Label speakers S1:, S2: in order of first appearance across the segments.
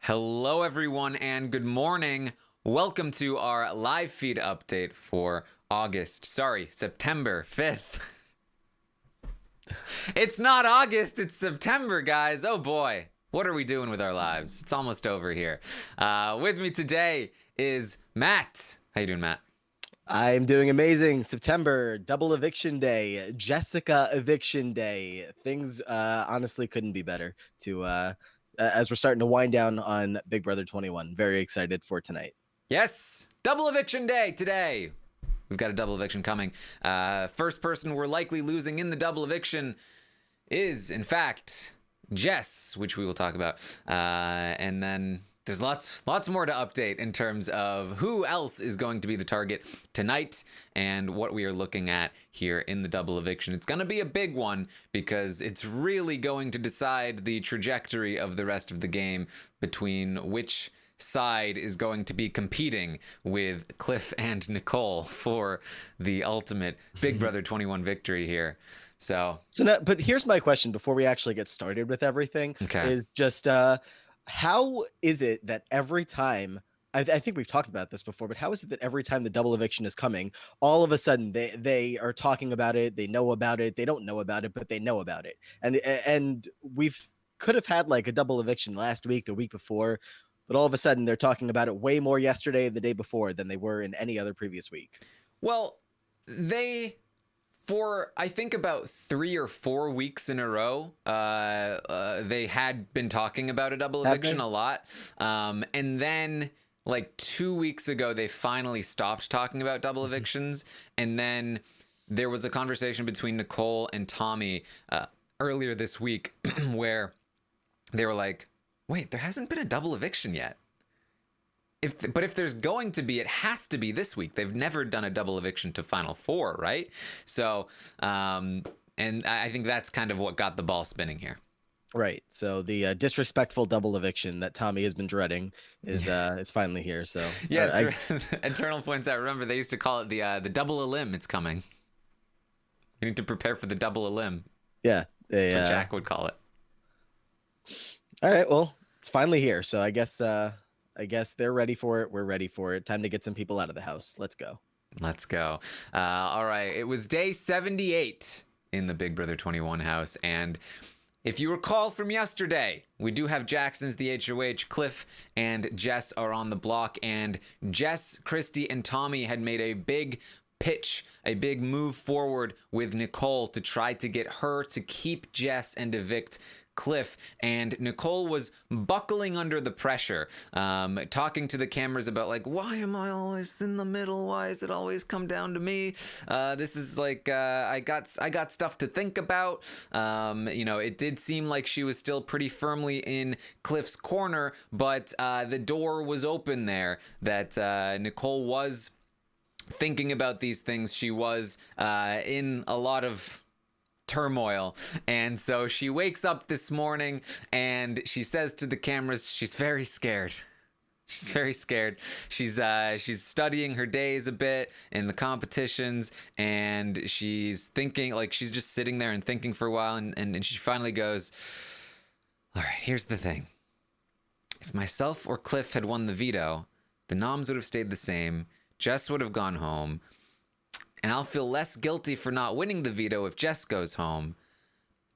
S1: Hello, everyone, and good morning. Welcome to our live feed update for September 5th. It's not August, it's September, guys. Oh boy, what are we doing with our lives? It's almost over here. With me today is Matt. How you doing, Matt?
S2: I'm doing amazing. September, double eviction day, Jessica eviction day. Things honestly couldn't be better as we're starting to wind down on Big Brother 21. Very excited for tonight.
S1: Yes, double eviction day today. We've got a double eviction coming. First person we're likely losing in the double eviction is, in fact, Jess, which we will talk about. And then there's lots more to update in terms of who else is going to be the target tonight and what we are looking at here in the double eviction. It's going to be a big one because it's really going to decide the trajectory of the rest of the game between which side is going to be competing with Cliff and Nicole for the ultimate Big Brother 21 victory here. So
S2: now, but here's my question before we actually get started with everything.
S1: Okay.
S2: Is just how is it that every time I think we've talked about this before, but how is it that every time the double eviction is coming, all of a sudden they are talking about it, they know about it, they don't know about it, but they know about it, and we've could have had like a double eviction last week, the week before, but all of a sudden they're talking about it way more yesterday, the day before, than they were in any other previous week.
S1: Well, for I think about 3 or 4 weeks in a row, they had been talking about a double eviction a lot. And then like 2 weeks ago, they finally stopped talking about double evictions. And then there was a conversation between Nicole and Tommy earlier this week where they were like, wait, there hasn't been a double eviction yet. But if there's going to be, it has to be this week. They've never done a double eviction to Final Four, right? So, and I think that's kind of what got the ball spinning here.
S2: Right. So the disrespectful double eviction that Tommy has been dreading is finally here. So
S1: yes, Eternal points out. Remember, they used to call it the double elim. It's coming. You need to prepare for the double elim.
S2: Yeah,
S1: that's what Jack would call it.
S2: All right. Well, it's finally here. So I guess they're ready for it. We're ready for it. Time to get some people out of the house. Let's go.
S1: Let's go. All right. It was day 78 in the Big Brother 21 house. And if you recall from yesterday, we do have Jackson's the HOH. Cliff and Jess are on the block. And Jess, Christy, and Tommy had made a big pitch, a big move forward with Nicole to try to get her to keep Jess and evict Cliff, and Nicole was buckling under the pressure, talking to the cameras about like, why am I always in the middle? Why does it always come down to me? This is like I got stuff to think about. It did seem like she was still pretty firmly in Cliff's corner, but the door was open there. That Nicole was thinking about these things. She was in a lot of turmoil, and so she wakes up this morning and she says to the cameras she's very scared. She's very scared. She's studying her days a bit in the competitions, and she's thinking, like, she's just sitting there and thinking for a while, and she finally goes, all right, here's the thing. If myself or Cliff had won the veto, the noms would have stayed the same, Jess would have gone home, and I'll feel less guilty for not winning the veto if Jess goes home.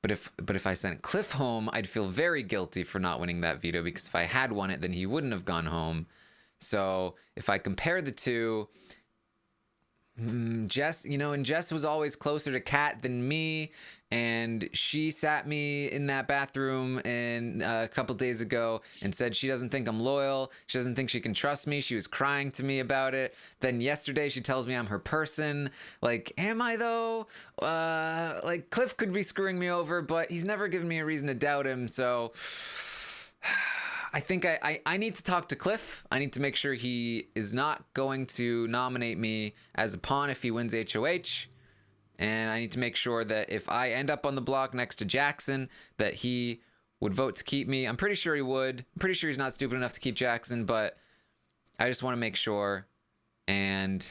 S1: But if I sent Cliff home, I'd feel very guilty for not winning that veto, because if I had won it, then he wouldn't have gone home. So if I compare the two, Jess, and Jess was always closer to Kat than me, and she sat me in that bathroom a couple days ago and said she doesn't think I'm loyal, she doesn't think she can trust me, she was crying to me about it. Then yesterday she tells me I'm her person. Like, am I though? Like, Cliff could be screwing me over, but he's never given me a reason to doubt him, so I think I need to talk to Cliff. I need to make sure he is not going to nominate me as a pawn if he wins HOH. And I need to make sure that if I end up on the block next to Jackson, that he would vote to keep me. I'm pretty sure he would. I'm pretty sure he's not stupid enough to keep Jackson, but I just want to make sure. And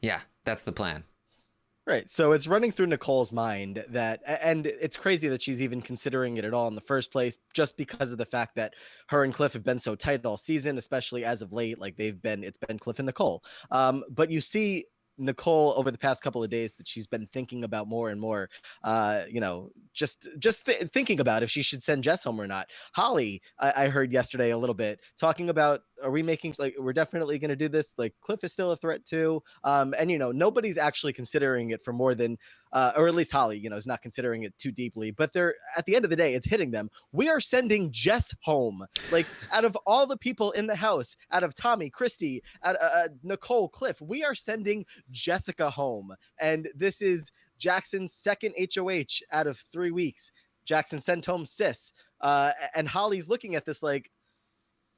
S1: yeah, that's the plan.
S2: Right. So it's running through Nicole's mind and it's crazy that she's even considering it at all in the first place, just because of the fact that her and Cliff have been so tight all season, especially as of late. Like it's been Cliff and Nicole. But you see Nicole over the past couple of days that she's been thinking about more and more, thinking about if she should send Jess home or not. Holly, I heard yesterday a little bit talking about, are we making, like, we're definitely going to do this, like Cliff is still a threat too, and nobody's actually considering it for more than or at least Holly, is not considering it too deeply, but they're, at the end of the day, it's hitting them. We are sending Jess home. Like, out of all the people in the house, out of Tommy, Christy, Nicole, Cliff, we are sending Jessica home. And this is Jackson's second HOH out of 3 weeks. Jackson sent home Sis. And Holly's looking at this like,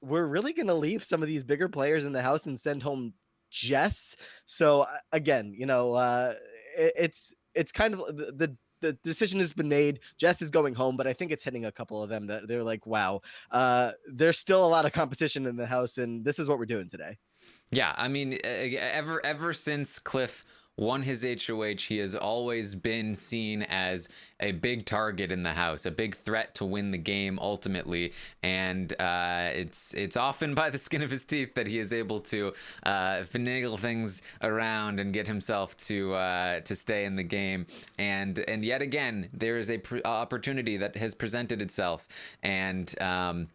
S2: we're really going to leave some of these bigger players in the house and send home Jess. So again, it's kind of the decision has been made. Jess is going home, but I think it's hitting a couple of them that they're like, wow, there's still a lot of competition in the house, and this is what we're doing today.
S1: Yeah, I mean, ever since Cliff won his HOH, he has always been seen as a big target in the house, a big threat to win the game ultimately, and it's often by the skin of his teeth that he is able to finagle things around and get himself to stay in the game. And yet again, there is a opportunity that has presented itself, and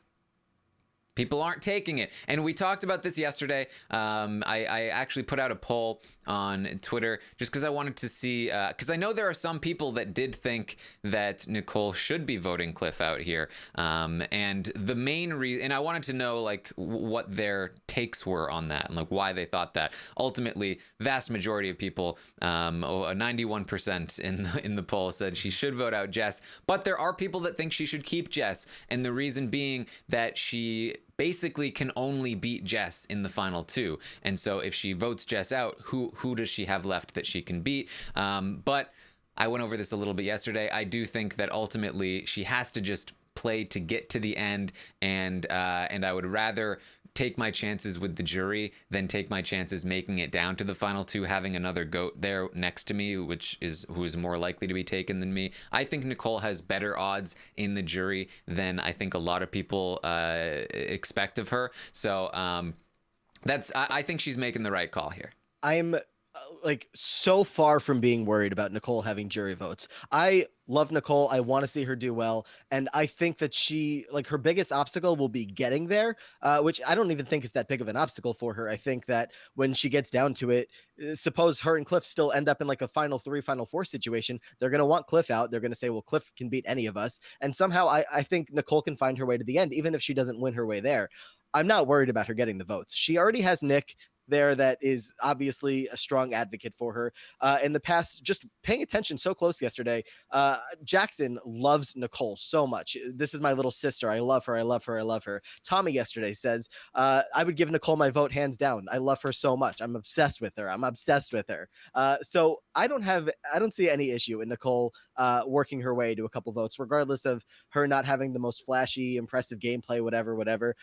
S1: people aren't taking it. And we talked about this yesterday. I actually put out a poll on Twitter just because I wanted to see, because I know there are some people that did think that Nicole should be voting Cliff out here. And the main reason, and I wanted to know like what their takes were on that and like why they thought that. Ultimately, vast majority of people, 91% in the poll said she should vote out Jess. But there are people that think she should keep Jess. And the reason being that she basically can only beat Jess in the final two. And so if she votes Jess out, who does she have left that she can beat? But I went over this a little bit yesterday. I do think that ultimately she has to just play to get to the end, and I would rather take my chances with the jury than take my chances making it down to the final two, having another goat there next to me, who is more likely to be taken than me. I think Nicole has better odds in the jury than I think a lot of people expect of her. So I think she's making the right call here.
S2: I'm like so far from being worried about Nicole having jury votes. I love Nicole. I want to see her do well. And I think that her biggest obstacle will be getting there, which I don't even think is that big of an obstacle for her. I think that when she gets down to it, suppose her and Cliff still end up in like a final three, final four situation, they're going to want Cliff out. They're going to say, well, Cliff can beat any of us. And somehow I think Nicole can find her way to the end, even if she doesn't win her way there. I'm not worried about her getting the votes. She already has Nick there that is obviously a strong advocate for her. In the past, just paying attention so close yesterday, Jackson loves Nicole so much. This is my little sister. I love her. I love her. I love her. Tommy yesterday says, I would give Nicole my vote hands down. I love her so much. I'm obsessed with her. I'm obsessed with her. So I don't see any issue in Nicole working her way to a couple votes, regardless of her not having the most flashy, impressive gameplay, whatever.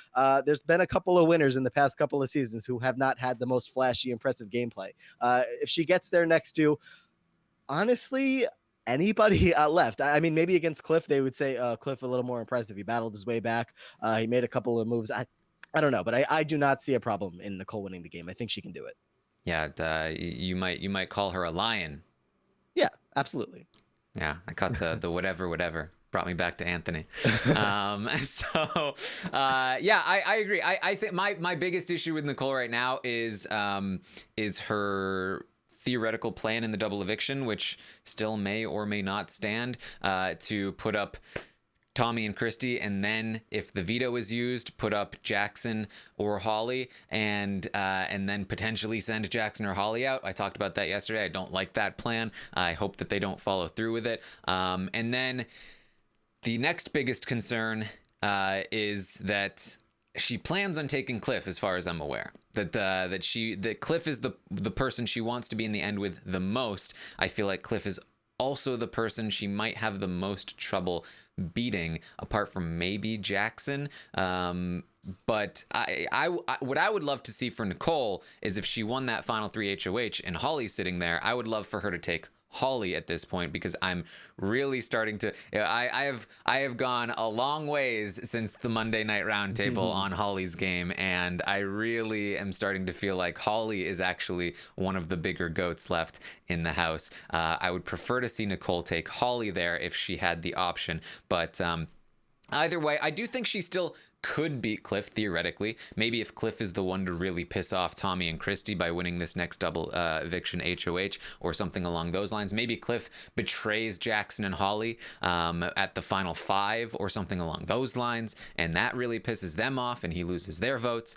S2: There's been a couple of winners in the past couple of seasons who have not had the most flashy, impressive gameplay. If she gets there next to, honestly, anybody left. I mean, maybe against Cliff, they would say Cliff a little more impressive. He battled his way back. He made a couple of moves. I don't know, but I do not see a problem in Nicole winning the game. I think she can do it.
S1: Yeah, you might call her a lion.
S2: Yeah, absolutely.
S1: Yeah, I caught the whatever. Brought me back to Anthony. So I agree. I think my biggest issue with Nicole right now is her theoretical plan in the double eviction, which still may or may not stand, to put up Tommy and Christy, and then if the veto is used, put up Jackson or Holly, and then potentially send Jackson or Holly out. I talked about that yesterday. I don't like that plan. I hope that they don't follow through with it. And then the next biggest concern is that she plans on taking Cliff, as far as I'm aware. That Cliff is the person she wants to be in the end with the most. I feel like Cliff is also the person she might have the most trouble beating, apart from maybe Jackson. But what I would love to see for Nicole is if she won that final 3 HOH and Holly's sitting there, I would love for her to take Holly at this point, because I'm really starting to. I have gone a long ways since the Monday Night Roundtable on Holly's game, and I really am starting to feel like Holly is actually one of the bigger goats left in the house. I would prefer to see Nicole take Holly there if she had the option, but either way, I do think she still could beat Cliff theoretically. Maybe if Cliff is the one to really piss off Tommy and Christy by winning this next double eviction HOH or something along those lines. Maybe Cliff betrays Jackson and Holly at the final 5 or something along those lines, and that really pisses them off and he loses their votes.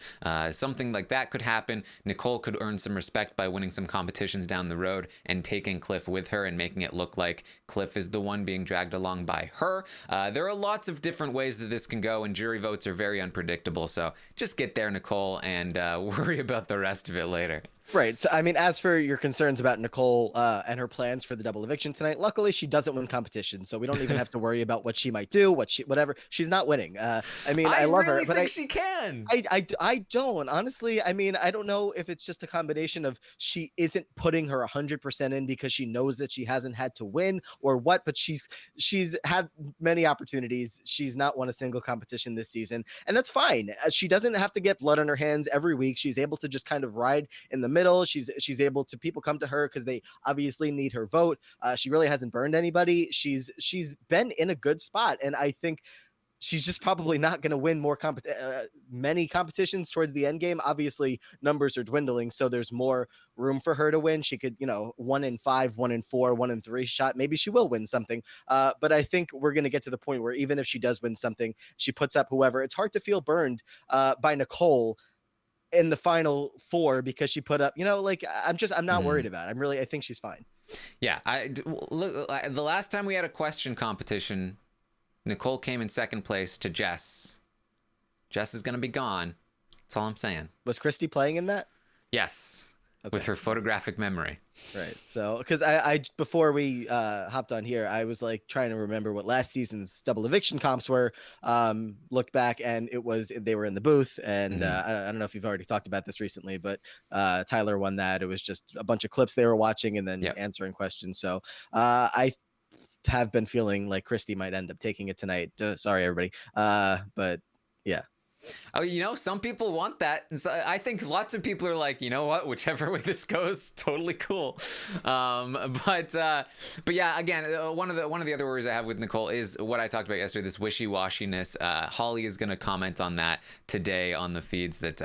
S1: Something like that could happen. Nicole could earn some respect by winning some competitions down the road and taking Cliff with her and making it look like Cliff is the one being dragged along by her. There are lots of different ways that this can go, and jury votes are very unpredictable, so just get there, Nicole, and worry about the rest of it later.
S2: Right. So, I mean, as for your concerns about Nicole and her plans for the double eviction tonight, luckily she doesn't win competition, so we don't even have to worry about what she might do, whatever. She's not winning. I mean, I love her, but
S1: I think she can.
S2: I don't honestly. I mean, I don't know if it's just a combination of she isn't putting her 100% in because she knows that she hasn't had to win or what, but she's had many opportunities. She's not won a single competition this season, and that's fine. She doesn't have to get blood on her hands every week. She's able to just kind of ride in the middle. She's able to, people come to her because they obviously need her vote. She really hasn't burned anybody. She's been in a good spot, and I think she's just probably not going to win many competitions towards the end game. Obviously, numbers are dwindling, so there's more room for her to win. She could, 1 in 5, 1 in 4, 1 in 3 shot. Maybe she will win something. But I think we're going to get to the point where even if she does win something, she puts up whoever. It's hard to feel burned by Nicole in the final 4 because she put up, I'm not worried about it. I think she's fine.
S1: Yeah. Look, the last time we had a question competition, Nicole came in second place to Jess. Jess is going to be gone. That's all I'm saying.
S2: Was Christy playing in that?
S1: Yes. Okay. With her photographic memory.
S2: Right. So, because I before we hopped on here, I was like trying to remember what last season's double eviction comps were. Looked back, and they were in the booth, and I don't know if you've already talked about this recently, but Tyler won that. It was just a bunch of clips they were watching and then answering questions. So I have been feeling like Christy might end up taking it tonight. Sorry, everybody. But yeah.
S1: Oh, some people want that, and so I think lots of people are like, you know what, whichever way this goes, totally cool. But yeah, again, one of the other worries I have with Nicole is what I talked about yesterday, this wishy-washiness. Holly is going to comment on that today on the feeds that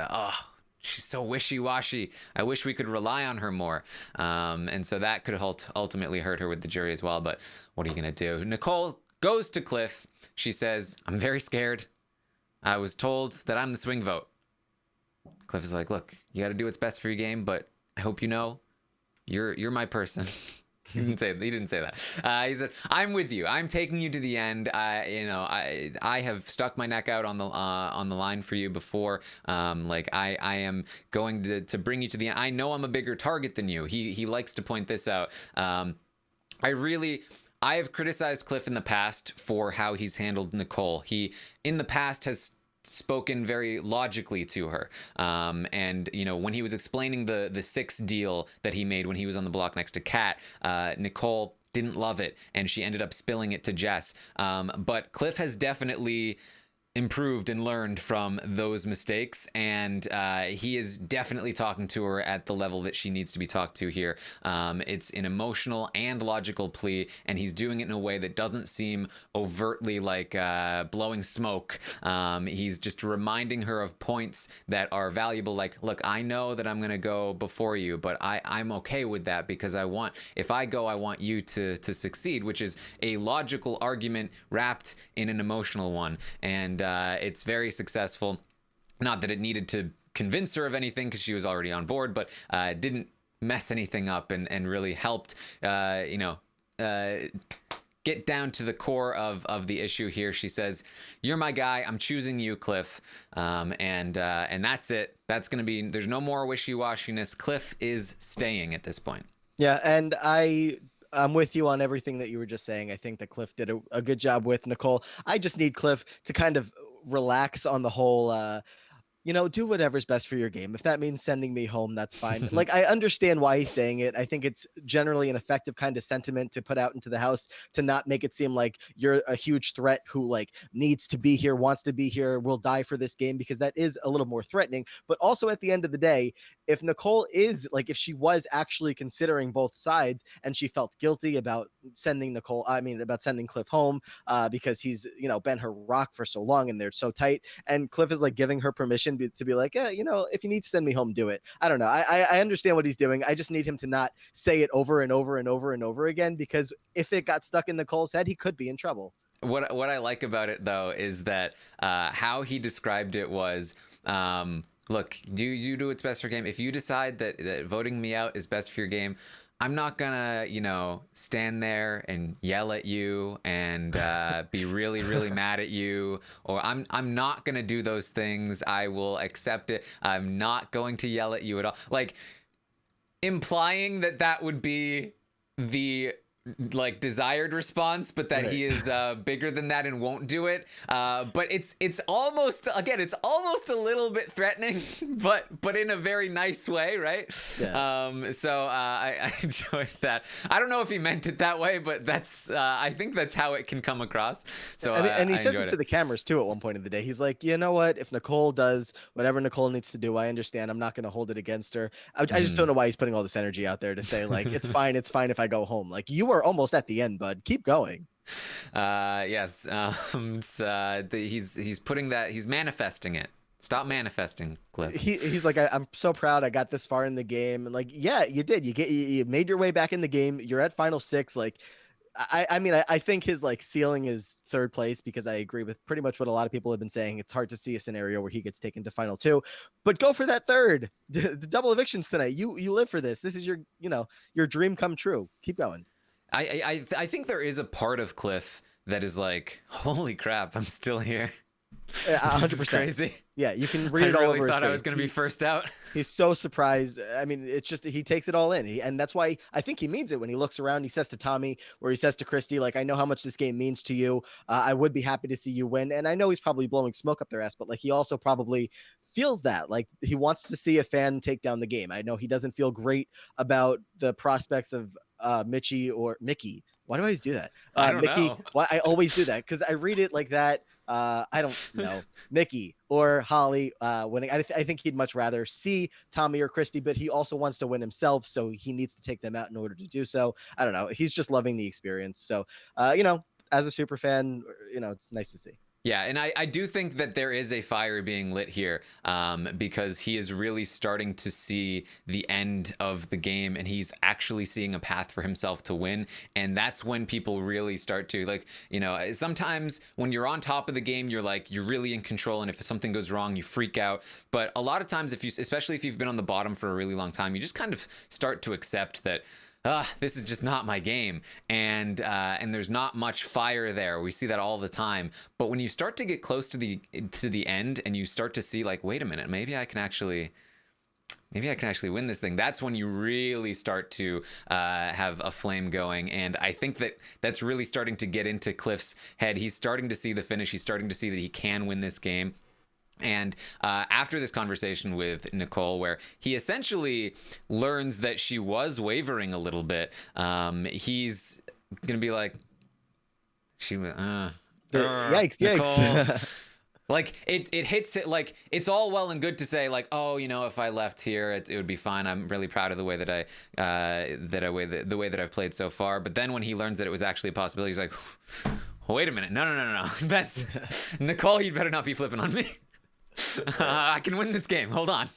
S1: she's so wishy-washy. I wish we could rely on her more. And so that could ultimately hurt her with the jury as well. But what are you going to do? Nicole goes to Cliff. She says, I'm very scared. I was told that I'm the swing vote. Cliff is like, look, you got to do what's best for your game, but I hope you know you're my person. He didn't say that. He said, I'm with you. I'm taking you to the end. I have stuck my neck out on the line for you before. I am going to bring you to the end. I know I'm a bigger target than you. He likes to point this out. I have criticized Cliff in the past for how he's handled Nicole. He, in the past, has spoken very logically to her. And, when he was explaining the 6 deal that he made when he was on the block next to Kat, Nicole didn't love it, and she ended up spilling it to Jess. But Cliff has definitely improved and learned from those mistakes, and he is definitely talking to her at the level that she needs to be talked to here. It's an emotional and logical plea, and he's doing it in a way that doesn't seem overtly like blowing smoke. He's just reminding her of points that are valuable, like, look, I know that I'm gonna go before you, but I'm okay with that because if I go, I want you to succeed, which is a logical argument wrapped in an emotional one. And it's very successful. Not that it needed to convince her of anything because she was already on board, but didn't mess anything up and really helped, get down to the core of the issue here. She says, you're my guy. I'm choosing you, Cliff. And that's it. That's going to be, there's no more wishy-washiness. Cliff is staying at this point.
S2: Yeah. And I'm with you on everything that you were just saying. I think that Cliff did a good job with Nicole. I just need Cliff to kind of relax on the whole do whatever's best for your game. If that means sending me home, that's fine. Like, I understand why he's saying it. I think it's generally an effective kind of sentiment to put out into the house to not make it seem like you're a huge threat who like needs to be here, wants to be here, will die for this game, because that is a little more threatening. But also at the end of the day, if Nicole is like, if she was actually considering both sides and she felt guilty about about sending Cliff home, because he's, been her rock for so long and they're so tight, and Cliff is like giving her permission to be like, if you need to send me home, do it. I don't know. I understand what he's doing. I just need him to not say it over and over and over and over again, because if it got stuck in Nicole's head, he could be in trouble.
S1: What I like about it though is that how he described it was, look, you do what's best for your game. If you decide that voting me out is best for your game, I'm not gonna, stand there and yell at you and be really, really mad at you, or I'm not gonna do those things. I will accept it. I'm not going to yell at you at all. Like, implying that would be the like desired response, but that he is bigger than that and won't do it. But it's almost, again, it's almost a little bit threatening, but in a very nice way, right?
S2: Yeah.
S1: So I enjoyed that. I don't know if he meant it that way, but that's I think that's how it can come across. So
S2: And he
S1: I
S2: says it
S1: enjoyed
S2: to the cameras too at one point in the day. He's like, you know what? If Nicole does whatever Nicole needs to do, I understand. I'm not going to hold it against her. I just don't know why he's putting all this energy out there to say like, it's fine. It's fine if I go home. Like, you are almost at the end, bud. Keep going.
S1: Yes. He's putting that. He's manifesting it. Stop manifesting, Cliff.
S2: He's like, I'm so proud I got this far in the game. And like, yeah, you did. You made your way back in the game. You're at final six. Like, I think his like ceiling is third place, because I agree with pretty much what a lot of people have been saying. It's hard to see a scenario where he gets taken to final two, but go for that third. The double evictions tonight. You live for this. This is your dream come true. Keep going.
S1: I think there is a part of Cliff that is like, holy crap, I'm still here.
S2: 100%.
S1: Crazy.
S2: Yeah, you can read it all over his face.
S1: I thought I was going to be first out.
S2: He's so surprised. I mean, it's just he takes it all in. And that's why I think he means it when he looks around. He says to Tommy, or he says to Christy, like, I know how much this game means to you. I would be happy to see you win. And I know he's probably blowing smoke up their ass, but like, he also probably feels that like he wants to see a fan take down the game. I know he doesn't feel great about the prospects of Mitchie or Mickey. Why do I always do that?
S1: I don't
S2: Mickey.
S1: know.
S2: Why I always do that, because I read it like that. I don't know, Mickey or Holly winning. I think he'd much rather see Tommy or Christy, but he also wants to win himself, so he needs to take them out in order to do so. I don't know. He's just loving the experience. So, as a super fan, it's nice to see.
S1: Yeah, and I do think that there is a fire being lit here, because he is really starting to see the end of the game, and he's actually seeing a path for himself to win. And that's when people really start to, like, sometimes when you're on top of the game, you're really in control, and if something goes wrong, you freak out. But a lot of times, especially if you've been on the bottom for a really long time, you just kind of start to accept that, this is just not my game, and there's not much fire there. We see that all the time. But when you start to get close to the end, and you start to see like, wait a minute, maybe I can actually win this thing. That's when you really start to have a flame going. And I think that's really starting to get into Cliff's head. He's starting to see the finish. He's starting to see that he can win this game. And after this conversation with Nicole, where he essentially learns that she was wavering a little bit, he's gonna be like,
S2: Yikes.
S1: Like it hits it, like it's all well and good to say like, oh, if I left here, it would be fine. I'm really proud of the way that the way that I've played so far. But then when he learns that it was actually a possibility, he's like, wait a minute, no, that's Nicole. You'd better not be flipping on me. I can win this game. Hold on.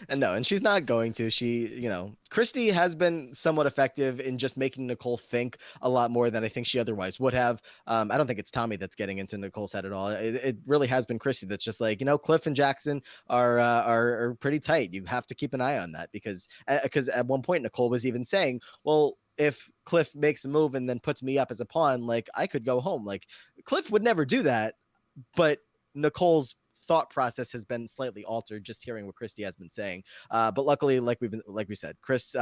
S2: And she's not going to. She, Christy has been somewhat effective in just making Nicole think a lot more than I think she otherwise would have. I don't think it's Tommy that's getting into Nicole's head at all. It really has been Christy that's just like, Cliff and Jackson are pretty tight. You have to keep an eye on that, because at one point Nicole was even saying, well, if Cliff makes a move and then puts me up as a pawn, like I could go home. Like Cliff would never do that, but Nicole's thought process has been slightly altered just hearing what Christy has been saying. But luckily, like we said, Cliff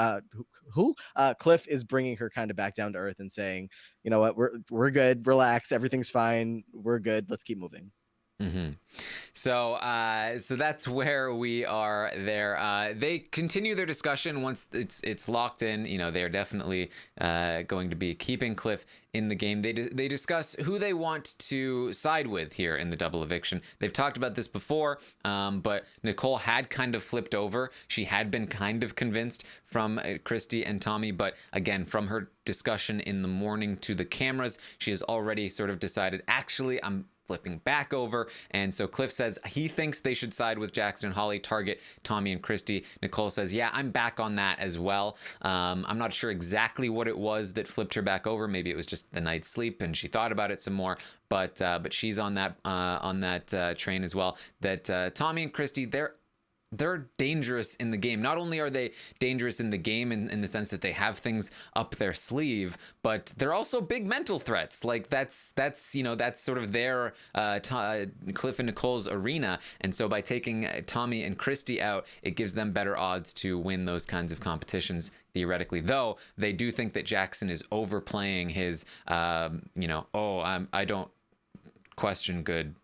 S2: is bringing her kind of back down to earth and saying, you know what, we're good, relax, everything's fine, we're good, let's keep moving.
S1: Mm-hmm. So that's where we are there. They continue their discussion once it's locked in. You know, they're definitely going to be keeping Cliff in the game. They discuss who they want to side with here in the double eviction. They've talked about this before, but Nicole had kind of flipped over. She had been kind of convinced from Christy and Tommy, but again, from her discussion in the morning to the cameras, she has already sort of decided, actually, I'm flipping back over. And so Cliff says he thinks they should side with Jackson and Holly, target Tommy and Christy. Nicole says, yeah, I'm back on that as well. I'm not sure exactly what it was that flipped her back over. Maybe it was just the night's sleep and she thought about it some more. But she's on that train as well. That Tommy and Christy, they're dangerous in the game. Not only are they dangerous in the game in the sense that they have things up their sleeve, but they're also big mental threats. Like that's sort of their Cliff and Nicole's arena. And so by taking Tommy and Christy out, it gives them better odds to win those kinds of competitions theoretically. Though they do think that Jackson is overplaying his, I don't question good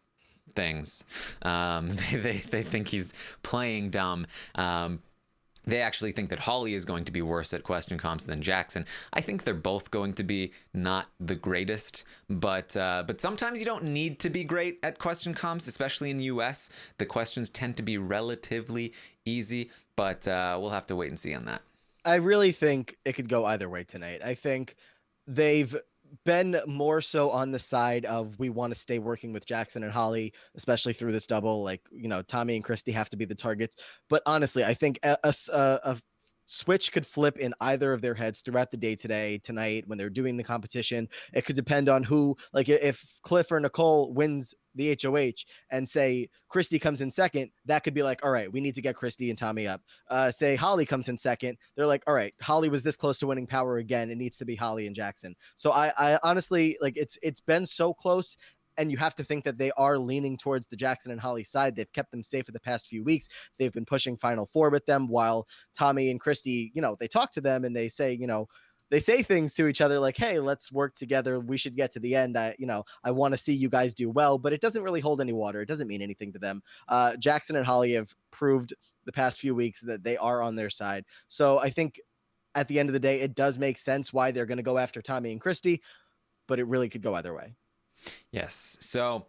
S1: things. They think he's playing dumb. They actually think that Holly is going to be worse at question comps than Jackson. I think they're both going to be not the greatest, but sometimes you don't need to be great at question comps, especially in US. The questions tend to be relatively easy, but we'll have to wait and see on that.
S2: I really think it could go either way tonight. I think they've been more so on the side of we want to stay working with Jackson and Holly, especially through this double. Like, Tommy and Christy have to be the targets. But honestly, I think a switch could flip in either of their heads throughout the day tonight, when they're doing the competition. It could depend on who, like if Cliff or Nicole wins the HOH and say Christy comes in second, that could be like, all right, we need to get Christy and Tommy up. Say Holly comes in second, they're like, all right, Holly was this close to winning power again. It needs to be Holly and Jackson. So I honestly, like, it's been so close. And you have to think that they are leaning towards the Jackson and Holly side. They've kept them safe for the past few weeks. They've been pushing Final Four with them, while Tommy and Christy, they talk to them and they say, they say things to each other like, hey, let's work together. We should get to the end. I want to see you guys do well, but it doesn't really hold any water. It doesn't mean anything to them. Jackson and Holly have proved the past few weeks that they are on their side. So I think at the end of the day, it does make sense why they're going to go after Tommy and Christy, but it really could go either way.
S1: Yes. So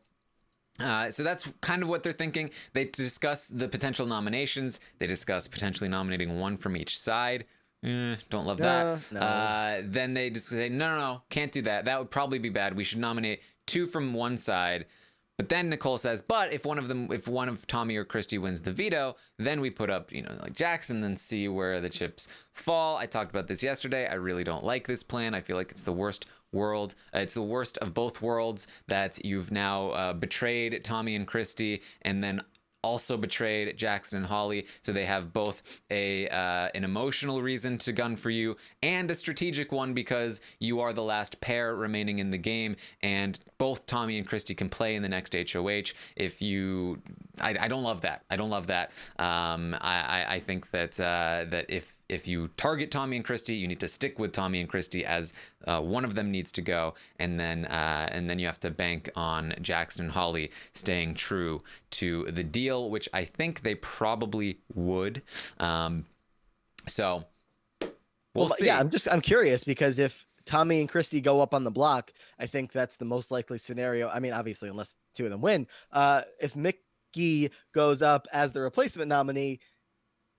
S1: that's kind of what they're thinking. They discuss the potential nominations. They discuss potentially nominating one from each side. Don't love that.
S2: No.
S1: Then they just say, no, can't do that. That would probably be bad. We should nominate two from one side. But then Nicole says, but if one of Tommy or Christy wins the veto, then we put up, like Jackson, and see where the chips fall. I talked about this yesterday. I really don't like this plan. I feel like it's the worst world. It's the worst of both worlds, that you've now betrayed Tommy and Christy, and then also betrayed Jackson and Holly. So they have both an emotional reason to gun for you and a strategic one, because you are the last pair remaining in the game, and both Tommy and Christy can play in the next HOH. I don't love that. I don't love that. I think that if you target Tommy and Christy, you need to stick with Tommy and Christy, as one of them needs to go, and then you have to bank on Jackson and Holly staying true to the deal, which I think they probably would. So we'll see.
S2: Yeah, I'm curious, because if Tommy and Christy go up on the block, I think that's the most likely scenario. I mean, obviously, unless two of them win. If Mickey goes up as the replacement nominee,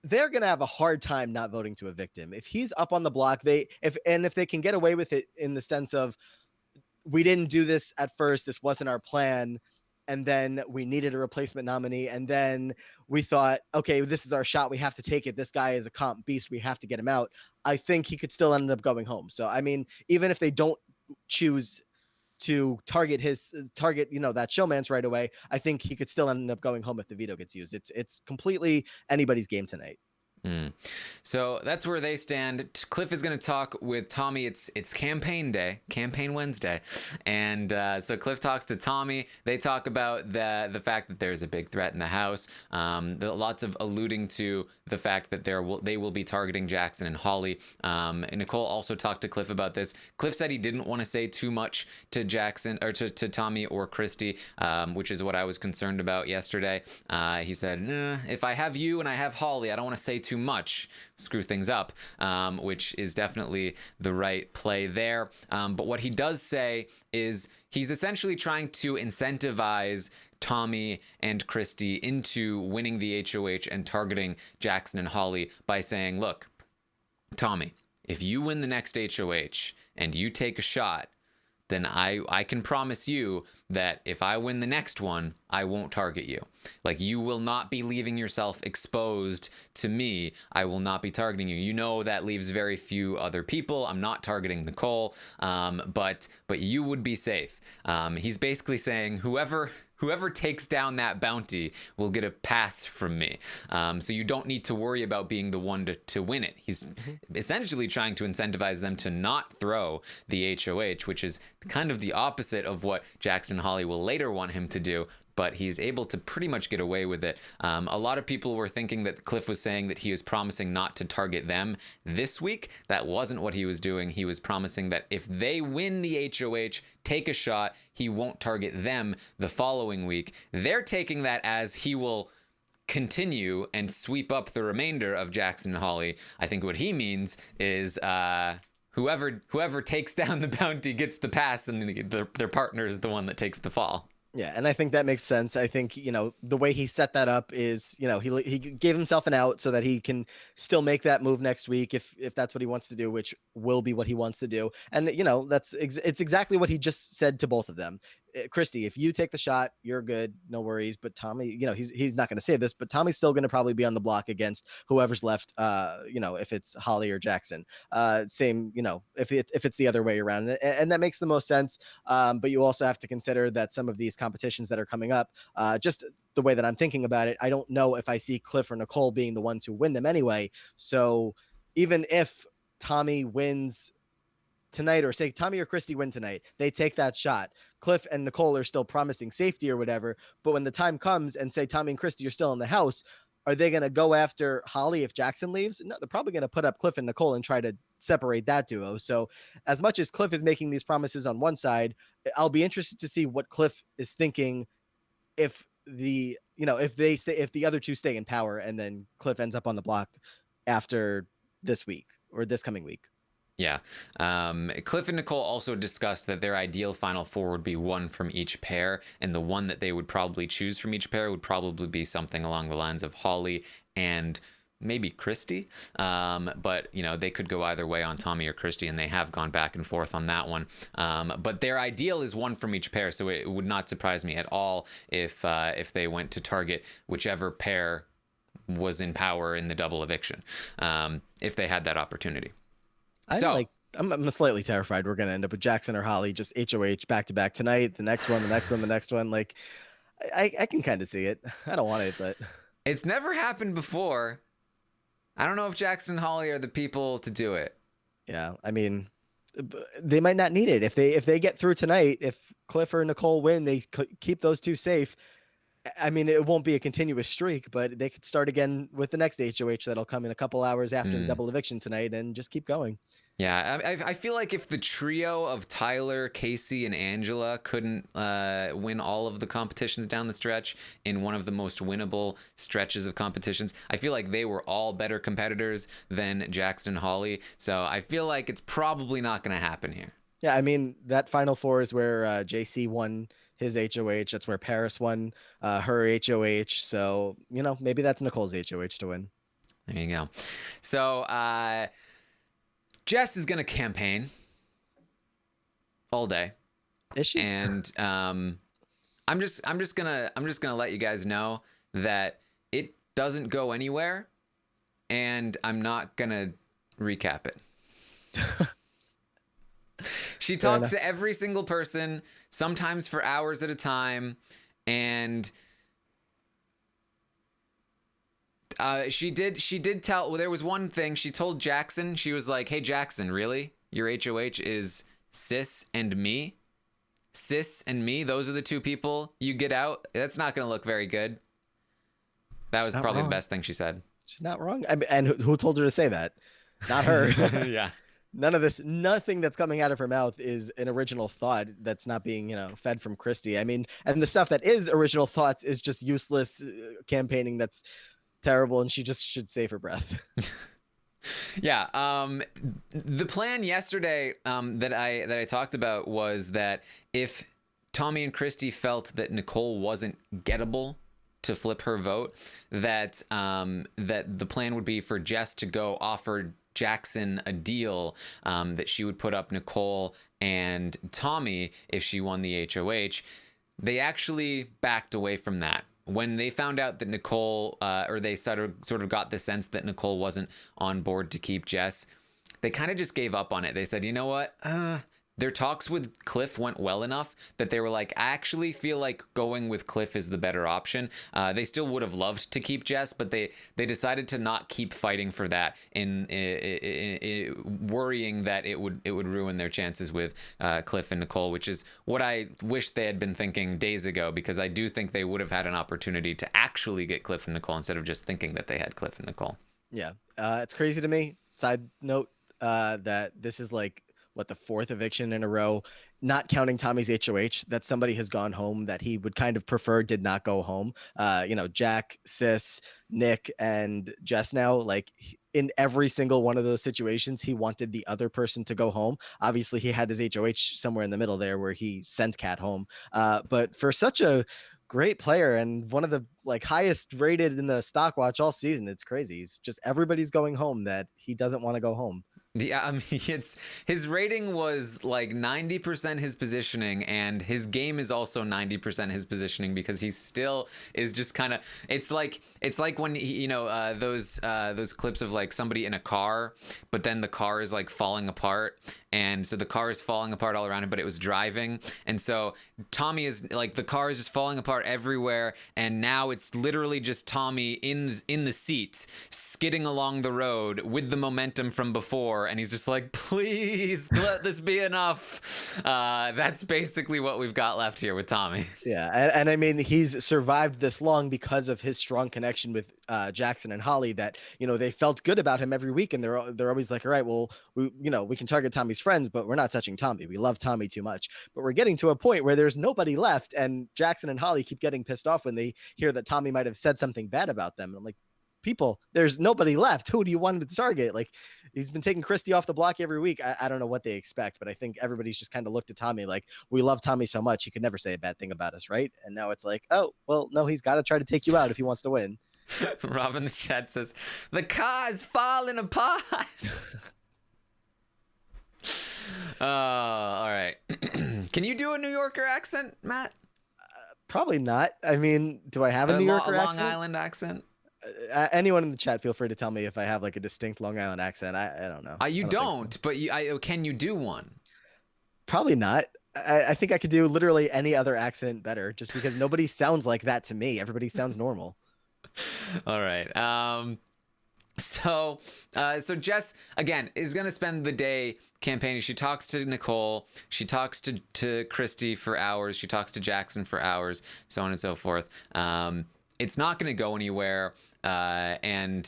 S2: they're going to have a hard time not voting to evict him. If he's up on the block, if they can get away with it in the sense of, we didn't do this at first, this wasn't our plan, and then we needed a replacement nominee, and then we thought, okay, this is our shot, we have to take it, this guy is a comp beast, we have to get him out, I think he could still end up going home. So, I mean, even if they don't choose to target that showman's right away, I think he could still end up going home if the veto gets used. It's completely anybody's game tonight.
S1: So that's where they stand. Cliff is going to talk with Tommy. It's campaign day, campaign Wednesday, and so Cliff talks to Tommy. They talk about the fact that there's a big threat in the house. Lots of alluding to the fact that they will be targeting Jackson and Holly. And Nicole also talked to Cliff about this. Cliff said he didn't want to say too much to Jackson or to Tommy or Christy, which is what I was concerned about yesterday. He said, if I have you and I have Holly, I don't want to say too much, screw things up, which is definitely the right play there. But what he does say is he's essentially trying to incentivize Tommy and Christy into winning the HOH and targeting Jackson and Holly by saying, look, Tommy, if you win the next HOH and you take a shot, then I can promise you that if I win the next one, I won't target you. Like, you will not be leaving yourself exposed to me. I will not be targeting you. You know that leaves very few other people. I'm not targeting Nicole, but you would be safe. He's basically saying whoever takes down that bounty will get a pass from me. So you don't need to worry about being the one to win it. He's essentially trying to incentivize them to not throw the HOH, which is kind of the opposite of what Jackson and Holly will later want him to do. But he's able to pretty much get away with it. A lot of people were thinking that Cliff was saying that he was promising not to target them this week. That wasn't what he was doing. He was promising that if they win the HOH, take a shot, he won't target them the following week. They're taking that as he will continue and sweep up the remainder of Jackson and Holly. I think what he means is whoever takes down the bounty gets the pass, and their partner is the one that takes the fall.
S2: Yeah, and I think that makes sense. I think, the way he set that up is, he gave himself an out so that he can still make that move next week if that's what he wants to do, which will be what he wants to do. And, it's exactly what he just said to both of them. Christy, if you take the shot, you're good, no worries. But Tommy, he's not going to say this, but Tommy's still going to probably be on the block against whoever's left. If it's Holly or Jackson, same. If it's the other way around, and that makes the most sense. But you also have to consider that some of these competitions that are coming up, just the way that I'm thinking about it, I don't know if I see Cliff or Nicole being the ones who win them anyway. So even if Tommy wins tonight, or say Tommy or Christy win tonight, they take that shot, Cliff and Nicole are still promising safety or whatever, but when the time comes and say Tommy and Christy are still in the house, are they going to go after Holly if Jackson leaves? No, they're probably going to put up Cliff and Nicole and try to separate that duo. So as much as Cliff is making these promises on one side, I'll be interested to see what Cliff is thinking if the other two stay in power and then Cliff ends up on the block after this week or this coming week.
S1: Yeah. Cliff and Nicole also discussed that their ideal final four would be one from each pair, and the one that they would probably choose from each pair would probably be something along the lines of Holly and maybe Christy. But, they could go either way on Tommy or Christy, and they have gone back and forth on that one. But their ideal is one from each pair, so it would not surprise me at all if they went to target whichever pair was in power in the double eviction, if they had that opportunity.
S2: I'm slightly terrified we're going to end up with Jackson or Holly just HOH back to back tonight, the next one, the next one, the next one. Like, I can kind of see it. I don't want it, but
S1: it's never happened before. I don't know if Jackson and Holly are the people to do it.
S2: Yeah, I mean, they might not need it. If they get through tonight, if Cliff or Nicole win, they keep those two safe. I mean, it won't be a continuous streak, but they could start again with the next HOH that'll come in a couple hours after the double eviction tonight and just keep going.
S1: Yeah, I feel like if the trio of Tyler, Casey, and Angela couldn't win all of the competitions down the stretch in one of the most winnable stretches of competitions, I feel like they were all better competitors than Jackson and Holly. So I feel like it's probably not going to happen here.
S2: Yeah, I mean, that final four is where JC won his HOH. That's where Paris won her HOH. So, maybe that's Nicole's HOH to win.
S1: There you go. So, Jess is going to campaign all day.
S2: Is she?
S1: And I'm just going to let you guys know that it doesn't go anywhere, and I'm not going to recap it. She talks to every single person, sometimes for hours at a time, and She did tell. Well, there was one thing she told Jackson. She was like, "Hey, Jackson, really? Your HOH is Sis and me? Sis and me? Those are the two people you get out? That's not going to look very good." That was probably the best thing she said.
S2: She's not wrong. I mean, and who told her to say that? Not her.
S1: Yeah.
S2: Nothing that's coming out of her mouth is an original thought that's not being, fed from Christy. I mean, and the stuff that is original thoughts is just useless campaigning that's terrible, and she just should save her breath.
S1: Yeah. The plan yesterday that I talked about was that if Tommy and Christy felt that Nicole wasn't gettable to flip her vote, that the plan would be for Jess to go offer Jackson a deal that she would put up Nicole and Tommy if she won the HOH. They actually backed away from that when they found out that Nicole, or they sort of got the sense that Nicole wasn't on board to keep Jess. They kind of just gave up on it. They said, you know what? Their talks with Cliff went well enough that they were like, I actually feel like going with Cliff is the better option. They still would have loved to keep Jess, but they decided to not keep fighting for that, in worrying that it would ruin their chances with Cliff and Nicole, which is what I wish they had been thinking days ago, because I do think they would have had an opportunity to actually get Cliff and Nicole instead of just thinking that they had Cliff and Nicole.
S2: Yeah, it's crazy to me. Side note, that this is like the fourth eviction in a row, not counting Tommy's HOH, that somebody has gone home that he would kind of prefer did not go home. Jack, Sis, Nick, and Jess now, like in every single one of those situations, he wanted the other person to go home. Obviously, he had his HOH somewhere in the middle there where he sent Kat home. But for such a great player and one of the highest rated in the stock watch all season, it's crazy. It's just everybody's going home that he doesn't want to go home.
S1: Yeah, I mean, his rating was like 90% his positioning, and his game is also 90% his positioning, because he still is just kind of. It's like when he, those clips of like somebody in a car, but then the car is like falling apart, and so the car is falling apart all around him, but it was driving, and so Tommy is like, the car is just falling apart everywhere, and now it's literally just Tommy in the seat skidding along the road with the momentum from before. And he's just like, please let this be enough. That's basically what we've got left here with Tommy.
S2: Yeah, and I mean, he's survived this long because of his strong connection with Jackson and Holly, that they felt good about him every week, and they're always like, all right, well, we can target Tommy's friends, but we're not touching Tommy. We love Tommy too much. But we're getting to a point where there's nobody left, and Jackson and Holly keep getting pissed off when they hear that Tommy might have said something bad about them. And I'm like, people, there's nobody left. Who do you want to target? Like, he's been taking Christy off the block every week. I don't know what they expect, but I think everybody's just kind of looked at Tommy like, we love Tommy so much, he could never say a bad thing about us, right? And now it's like, oh, well, no, he's got to try to take you out if he wants to win.
S1: Rob in the chat says, the car's falling apart. All right. Can you do a New Yorker accent, Matt?
S2: Probably not. I mean, do I have a New Yorker accent?
S1: Long Island accent?
S2: Anyone in the chat, feel free to tell me if I have like a distinct Long Island accent. I don't know.
S1: You don't, but can you do one?
S2: Probably not. I think I could do literally any other accent better, just because nobody sounds like that to me. Everybody sounds normal.
S1: All right. So Jess, again, is going to spend the day campaigning. She talks to Nicole. She talks to Christy for hours. She talks to Jackson for hours, so on and so forth. It's not going to go anywhere. And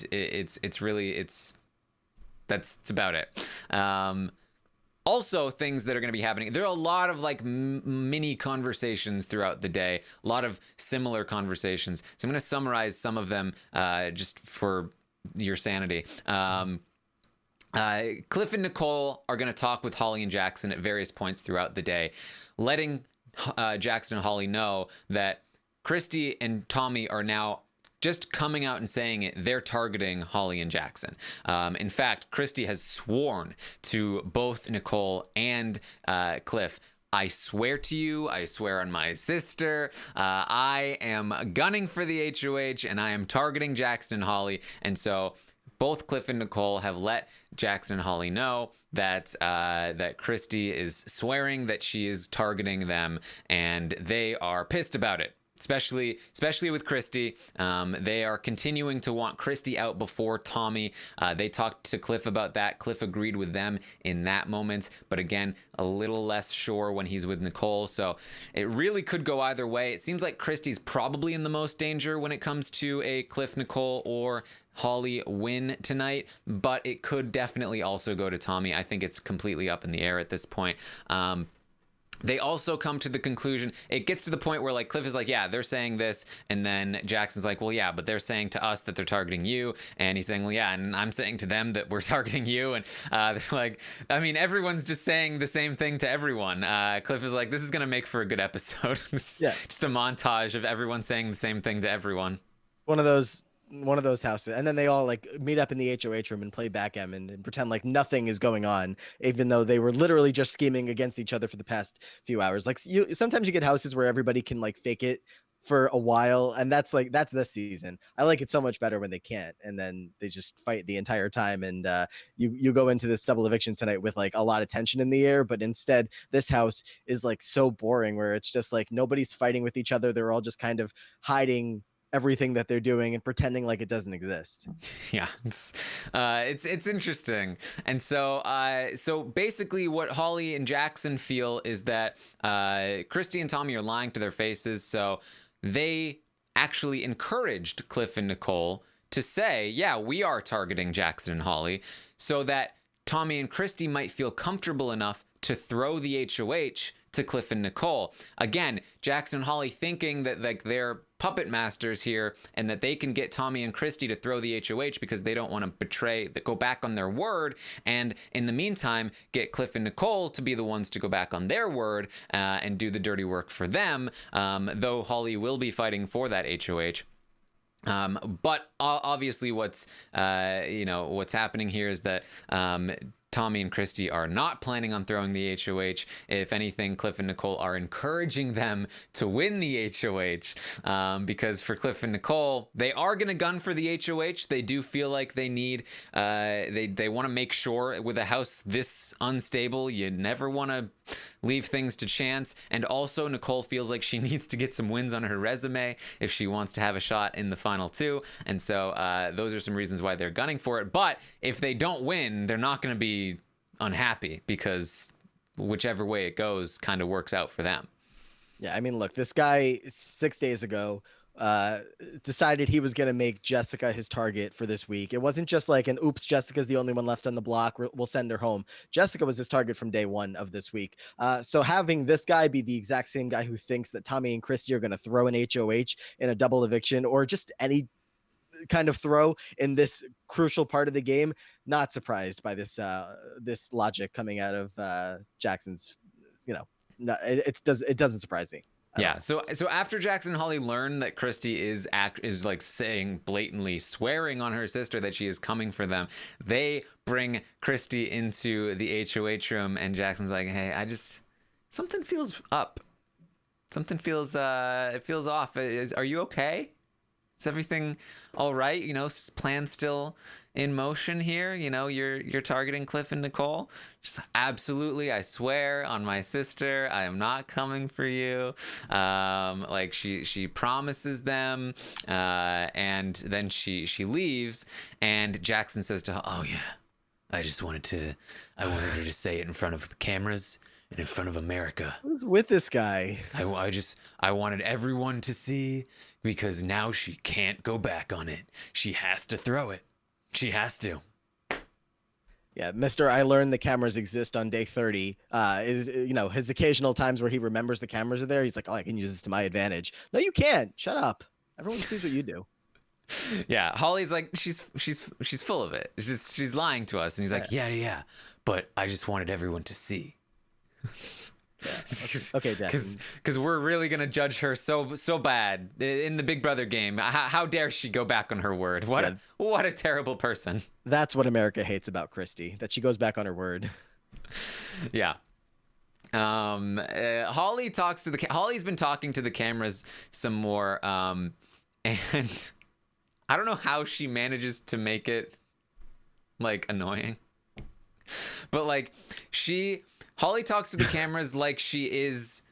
S1: that's about it. Also, things that are going to be happening. There are a lot of like mini conversations throughout the day, a lot of similar conversations. So I'm going to summarize some of them just for your sanity. Cliff and Nicole are going to talk with Holly and Jackson at various points throughout the day, letting Jackson and Holly know that Christy and Tommy are now just coming out and saying it. They're targeting Holly and Jackson. In fact, Christy has sworn to both Nicole and Cliff, I swear to you, I swear on my sister, I am gunning for the HOH and I am targeting Jackson and Holly. And so both Cliff and Nicole have let Jackson and Holly know that that Christy is swearing that she is targeting them, and they are pissed about it. especially with Christy. They are continuing to want Christy out before Tommy. They talked to Cliff about that. Cliff agreed with them in that moment, but again, a little less sure when he's with Nicole. So it really could go either way. It seems like Christy's probably in the most danger when it comes to a Cliff, Nicole, or Holly win tonight, but it could definitely also go to Tommy. I think it's completely up in the air at this point. They also come to the conclusion, it gets to the point where like Cliff is like, yeah, they're saying this, and then Jackson's like, well, yeah, but they're saying to us that they're targeting you, and he's saying, well, yeah, and I'm saying to them that we're targeting you, and they're like, I mean, everyone's just saying the same thing to everyone. Cliff is like, this is gonna make for a good episode.
S2: Yeah.
S1: Just a montage of everyone saying the same thing to everyone.
S2: One of those houses, and then they all like meet up in the HOH room and play backgammon and pretend like nothing is going on, even though they were literally just scheming against each other for the past few hours. Like sometimes you get houses where everybody can like fake it for a while, and that's this season. I like it so much better when they can't, and then they just fight the entire time. And you go into this double eviction tonight with like a lot of tension in the air, but instead this house is like so boring, where it's just like nobody's fighting with each other. They're all just kind of hiding everything that they're doing and pretending like it doesn't exist.
S1: Yeah, it's interesting. And so basically what Holly and Jackson feel is that Christy and Tommy are lying to their faces. So they actually encouraged Cliff and Nicole to say, yeah, we are targeting Jackson and Holly, so that Tommy and Christy might feel comfortable enough to throw the HOH to Cliff and Nicole. Again, Jackson and Holly thinking that like they're puppet masters here and that they can get Tommy and Christy to throw the HOH because they don't want to go back on their word, and in the meantime get Cliff and Nicole to be the ones to go back on their word and do the dirty work for them, though Holly will be fighting for that HOH. But obviously what's happening here is that Tommy and Christy are not planning on throwing the HOH. If anything, Cliff and Nicole are encouraging them to win the HOH, because for Cliff and Nicole, they are going to gun for the HOH. They do feel like they need, they want to make sure with a house this unstable, you never want to leave things to chance. And also Nicole feels like she needs to get some wins on her resume if she wants to have a shot in the final two. And so those are some reasons why they're gunning for it. But if they don't win, they're not going to be unhappy, because whichever way it goes kind of works out for them.
S2: Yeah, I mean, look, this guy 6 days ago decided he was going to make Jessica his target for this week. It wasn't just like an oops, Jessica's the only one left on the block, we'll send her home. Jessica was his target from day one of this week. So having this guy be the exact same guy who thinks that Tommy and Christy are going to throw an HOH in a double eviction or just any kind of throw in this crucial part of the game, not surprised by this logic coming out of Jackson's, it doesn't surprise me.
S1: Yeah. So after Jackson and Holly learn that Christy is like saying blatantly swearing on her sister that she is coming for them, they bring Christy into the HOH room, and Jackson's like, hey, something feels up. Something feels it feels off. Are you okay? Is everything all right? Plan still in motion here. You're targeting Cliff and Nicole. Just absolutely, I swear on my sister, I am not coming for you. Like she promises them, and then she leaves, and Jackson says to her, "Oh yeah, I wanted her to say it in front of the cameras and in front of America."
S2: Who's with this guy?
S1: I wanted everyone to see, because now she can't go back on it. She has to throw it. She has to.
S2: Yeah, Mr. I learned the cameras exist on day 30. Is his occasional times where he remembers the cameras are there. He's like, oh, I can use this to my advantage. No, you can't. Shut up. Everyone sees what you do.
S1: Yeah, Holly's like, she's full of it. She's lying to us, and he's like, yeah, but I just wanted everyone to see.
S2: Yeah. Okay, Jackson.
S1: Because we're really gonna judge her so bad in the Big Brother game. How dare she go back on her word? What a terrible person.
S2: That's what America hates about Christy, that she goes back on her word.
S1: Yeah. Holly talks to Holly's been talking to the cameras some more, and I don't know how she manages to make it like annoying, but like Holly talks to the cameras like she is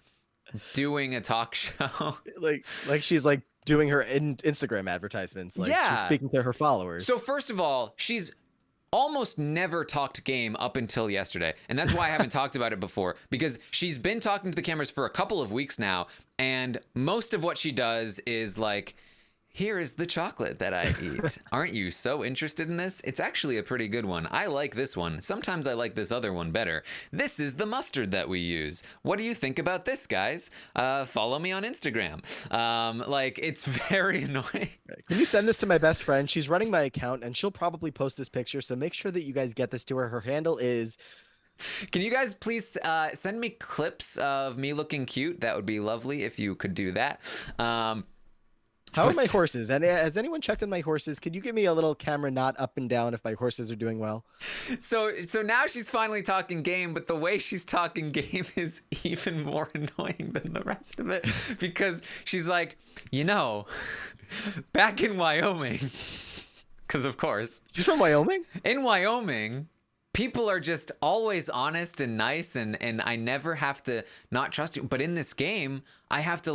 S1: doing a talk show.
S2: Like she's like doing her Instagram advertisements. Like she's
S1: Yeah.
S2: speaking to her followers.
S1: So first of all, she's almost never talked game up until yesterday. And that's why I haven't talked about it before, because she's been talking to the cameras for a couple of weeks now. And most of what she does is like, here is the chocolate that I eat. Aren't you so interested in this? It's actually a pretty good one. I like this one. Sometimes I like this other one better. This is the mustard that we use. What do you think about this, guys? Follow me on Instagram. Like, it's very annoying.
S2: Can you send this to my best friend? She's running my account and she'll probably post this picture. So make sure that you guys get this to her. Her handle is...
S1: Can you guys please send me clips of me looking cute? That would be lovely if you could do that.
S2: How are my horses? And has anyone checked on my horses? Could you give me a little camera nod up and down if my horses are doing well?
S1: So now she's finally talking game, but the way she's talking game is even more annoying than the rest of it, because she's like, back in Wyoming, because of course.
S2: She's from Wyoming?
S1: In Wyoming, people are just always honest and nice, and I never have to not trust you. But in this game, I have to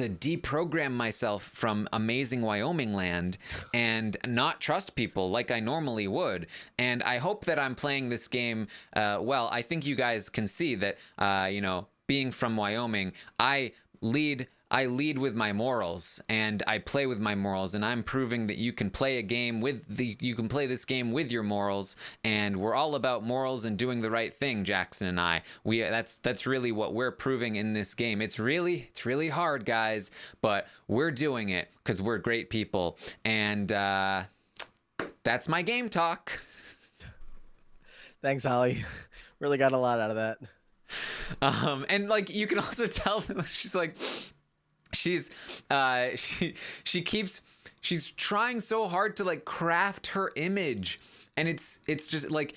S1: deprogram myself from amazing Wyoming land and not trust people like I normally would. And I hope that I'm playing this game well. I think you guys can see that, being from Wyoming, I lead with my morals, and I play with my morals, and I'm proving that you can play this game with your morals, and we're all about morals and doing the right thing, Jackson and I. That's really what we're proving in this game. It's really hard, guys, but we're doing it because we're great people. And that's my game talk.
S2: Thanks, Holly. Really got a lot out of that.
S1: And like you can also tell she's like, she's trying so hard to like craft her image, and it's just like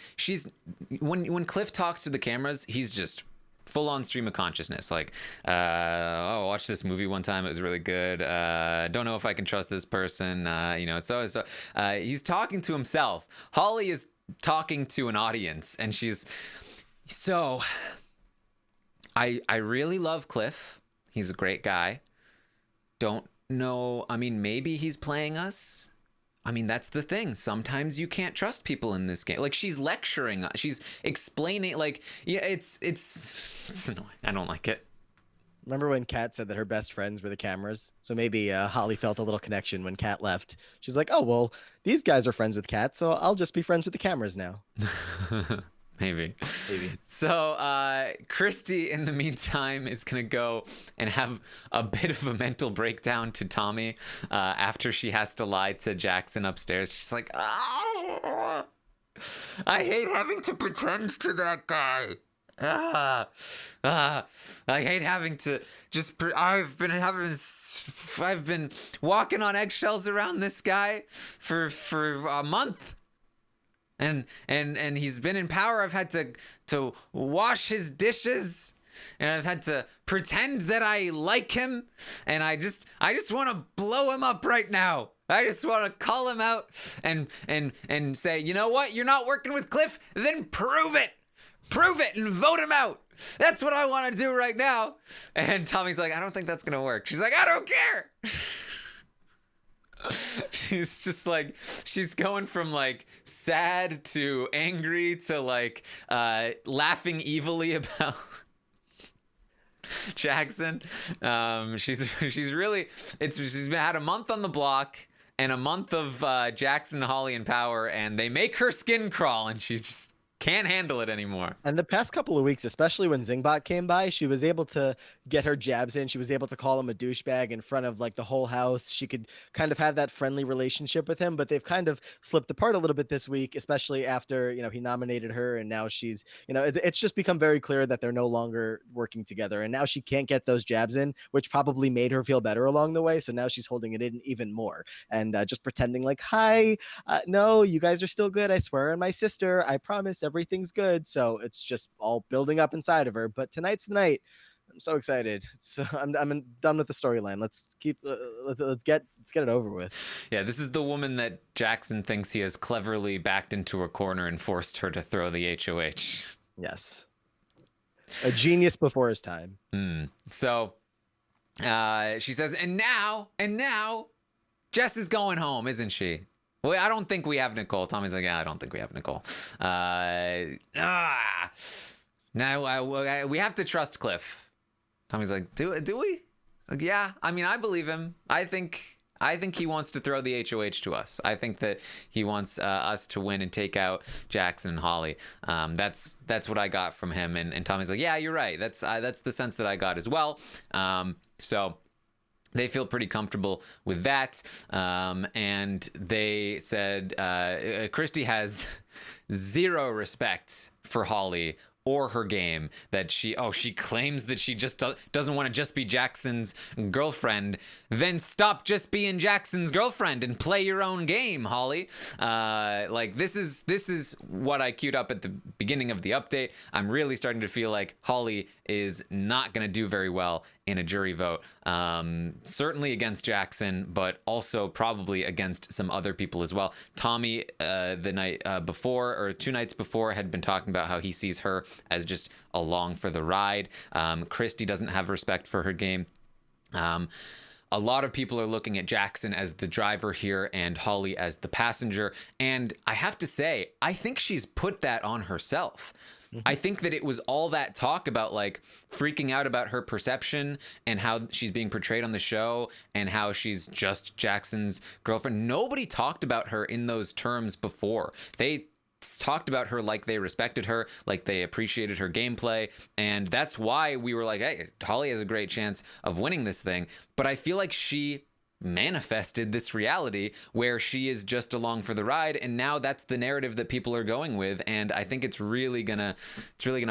S1: when Cliff talks to the cameras, he's just full on stream of consciousness, like watch this movie one time, it was really good, don't know if I can trust this person, so he's talking to himself. Holly is talking to an audience, and she's so I really love Cliff. He's a great guy. Don't know. I mean, maybe he's playing us. I mean, that's the thing. Sometimes you can't trust people in this game. Like, she's lecturing. She's explaining. Like, yeah, it's annoying. I don't like it.
S2: Remember when Kat said that her best friends were the cameras? So maybe Holly felt a little connection when Kat left. She's like, oh, well, these guys are friends with Kat, so I'll just be friends with the cameras now.
S1: Maybe. So Christy, in the meantime, is going to go and have a bit of a mental breakdown to Tommy after she has to lie to Jackson upstairs. She's like, I hate having to pretend to that guy. I hate having to just I've been walking on eggshells around this guy for a month. And he's been in power. I've had to wash his dishes, and I've had to pretend that I like him, and I just want to blow him up right now. I just want to call him out and say, you know what? You're not working with Cliff? Then prove it and vote him out. That's what I want to do right now. And Tommy's like, I don't think that's gonna work. She's like, I don't care. She's just like, she's going from like sad to angry to like laughing evilly about Jackson. She's had a month on the block and a month of Jackson and Holly in power, and they make her skin crawl, and she just can't handle it anymore.
S2: And the past couple of weeks, especially when Zingbot came by, she was able to get her jabs in. She was able to call him a douchebag in front of like the whole house. She could kind of have that friendly relationship with him, but they've kind of slipped apart a little bit this week, especially after, he nominated her, and now she's, it's just become very clear that they're no longer working together. And now she can't get those jabs in, which probably made her feel better along the way. So now she's holding it in even more and just pretending like, hi, no, you guys are still good. I swear on my sister. I promise everything's good. So it's just all building up inside of her. But tonight's the night. I'm so excited. I'm done with the storyline. Let's get it over with.
S1: Yeah, this is the woman that Jackson thinks he has cleverly backed into a corner and forced her to throw the HOH.
S2: Yes. A genius before his time.
S1: So she says, and now, Jess is going home, isn't she? Well, I don't think we have Nicole. Tommy's like, yeah, I don't think we have Nicole. Now we have to trust Cliff. Tommy's like, do we? Like, yeah. I mean, I believe him. I think he wants to throw the HOH to us. I think that he wants us to win and take out Jackson and Holly. That's what I got from him. And Tommy's like, yeah, you're right. That's the sense that I got as well. So they feel pretty comfortable with that. And they said Christy has zero respect for Holly or her game, that she claims that she just doesn't want to just be Jackson's girlfriend. Then stop just being Jackson's girlfriend and play your own game, Holly. Like this is what I queued up at the beginning of the update. I'm really starting to feel like Holly is not going to do very well in a jury vote. Certainly against Jackson, but also probably against some other people as well. Tommy, the night before, or 2 nights before, had been talking about how he sees her as just along for the ride. Christy doesn't have respect for her game. A lot of people are looking at Jackson as the driver here and Holly as the passenger. And I have to say, I think she's put that on herself. I think that it was all that talk about like freaking out about her perception and how she's being portrayed on the show and how she's just Jackson's girlfriend. Nobody talked about her in those terms before. They talked about her like they respected her, like they appreciated her gameplay, and that's why we were like, hey, Holly has a great chance of winning this thing. But I feel like she manifested this reality where she is just along for the ride, and now that's the narrative that people are going with, and I think it's really gonna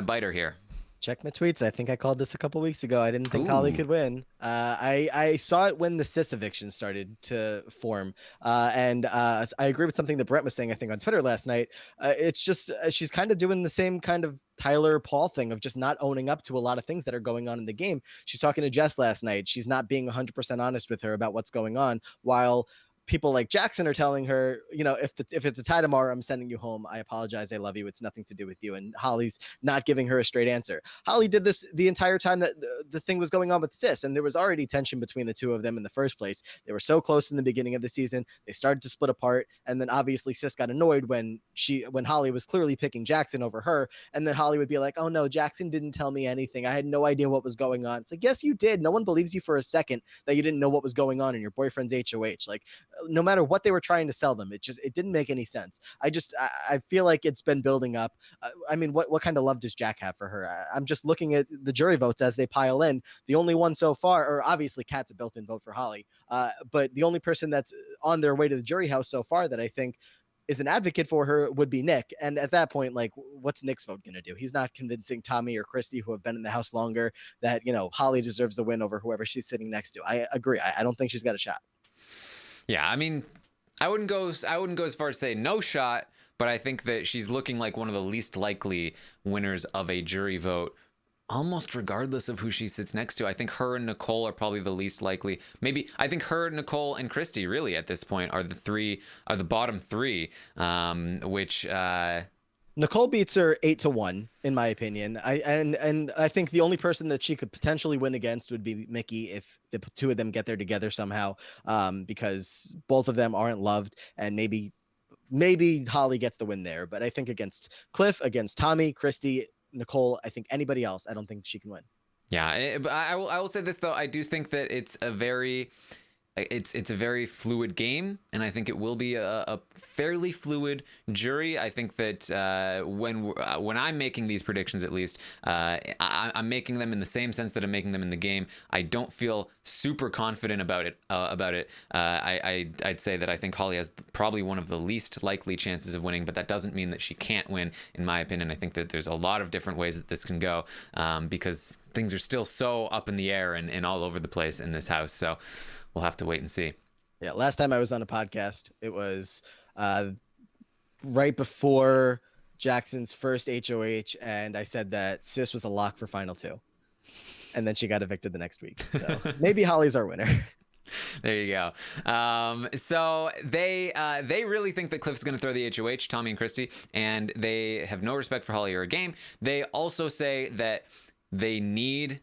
S1: bite her here.
S2: Check my tweets. I think I called this a couple weeks ago. I didn't think Holly could win. I saw it when the cis eviction started to form. And I agree with something that Brent was saying, I think, on Twitter last night. It's just she's kind of doing the same kind of Tyler Paul thing of just not owning up to a lot of things that are going on in the game. She's talking to Jess last night. She's not being 100% honest with her about what's going on, while people like Jackson are telling her, you know, if it's a tie tomorrow, I'm sending you home. I apologize. I love you. It's nothing to do with you. And Holly's not giving her a straight answer. Holly did this the entire time that the thing was going on with Sis, and there was already tension between the two of them in the first place. They were so close in the beginning of the season. They started to split apart, and then obviously Sis got annoyed when Holly was clearly picking Jackson over her, and then Holly would be like, "Oh no, Jackson didn't tell me anything. I had no idea what was going on." It's like, yes, you did. No one believes you for a second that you didn't know what was going on in your boyfriend's HOH. Like, no matter what they were trying to sell them, it didn't make any sense. I feel like it's been building up. I mean, what kind of love does Jack have for her? I'm just looking at the jury votes as they pile in. The only one so far, or obviously Kat's a built-in vote for Holly, but the only person that's on their way to the jury house so far that I think is an advocate for her would be Nick. And at that point, like, what's Nick's vote going to do? He's not convincing Tommy or Christy, who have been in the house longer, that, you know, Holly deserves the win over whoever she's sitting next to. I agree. I don't think she's got a shot.
S1: Yeah, I mean, I wouldn't go as far as say no shot, but I think that she's looking like one of the least likely winners of a jury vote, almost regardless of who she sits next to. I think her and Nicole are probably the least likely. Maybe I think her, Nicole, and Christy really at this point are the bottom three, which
S2: Nicole beats her 8-1, in my opinion. I think the only person that she could potentially win against would be Mickey if the two of them get there together somehow, because both of them aren't loved, and maybe Holly gets the win there. But I think against Cliff, against Tommy, Christy, Nicole, I think anybody else, I don't think she can win.
S1: Yeah, but I will say this though. I do think that it's a very fluid game, and I think it will be a fairly fluid jury. I think that when I'm making these predictions, at least, I'm making them in the same sense that I'm making them in the game. I don't feel super confident about it. I'd say that I think Holly has probably one of the least likely chances of winning, but that doesn't mean that she can't win, in my opinion. I think that there's a lot of different ways that this can go, because things are still so up in the air and all over the place in this house. So we'll have to wait and see.
S2: Yeah, last time I was on a podcast, it was right before Jackson's first HOH, and I said that Sis was a lock for Final Two. And then she got evicted the next week. So maybe Holly's our winner.
S1: There you go. So they really think that Cliff's going to throw the HOH, Tommy and Christy, and they have no respect for Holly or a game. They also say that they need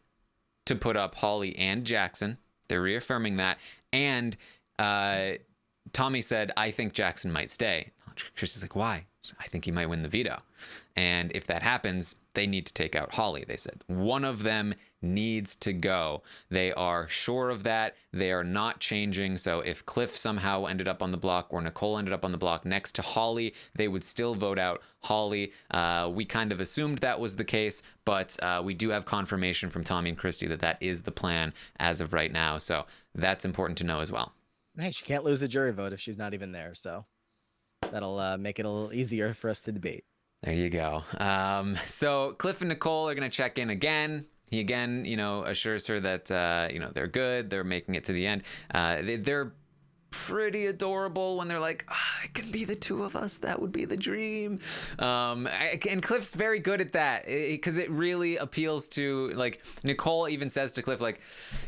S1: to put up Holly and Jackson. They're reaffirming that. And Tommy said, I think Jackson might stay. Chris is like, why? I think he might win the veto. And if that happens, they need to take out Holly, they said. One of them needs to go. They are sure of that. They are not changing. So if Cliff somehow ended up on the block or Nicole ended up on the block next to Holly, they would still vote out Holly. We kind of assumed that was the case, but we do have confirmation from Tommy and Christy that that is the plan as of right now. So that's important to know as well.
S2: Hey, she can't lose a jury vote if she's not even there. So that'll make it a little easier for us to debate.
S1: There you go. So Cliff and Nicole are going to check in again. He again, assures her that, they're good. They're making it to the end. They're pretty adorable when they're like, it can be the two of us. That would be the dream. And Cliff's very good at that because it really appeals to, like, Nicole even says to Cliff, like,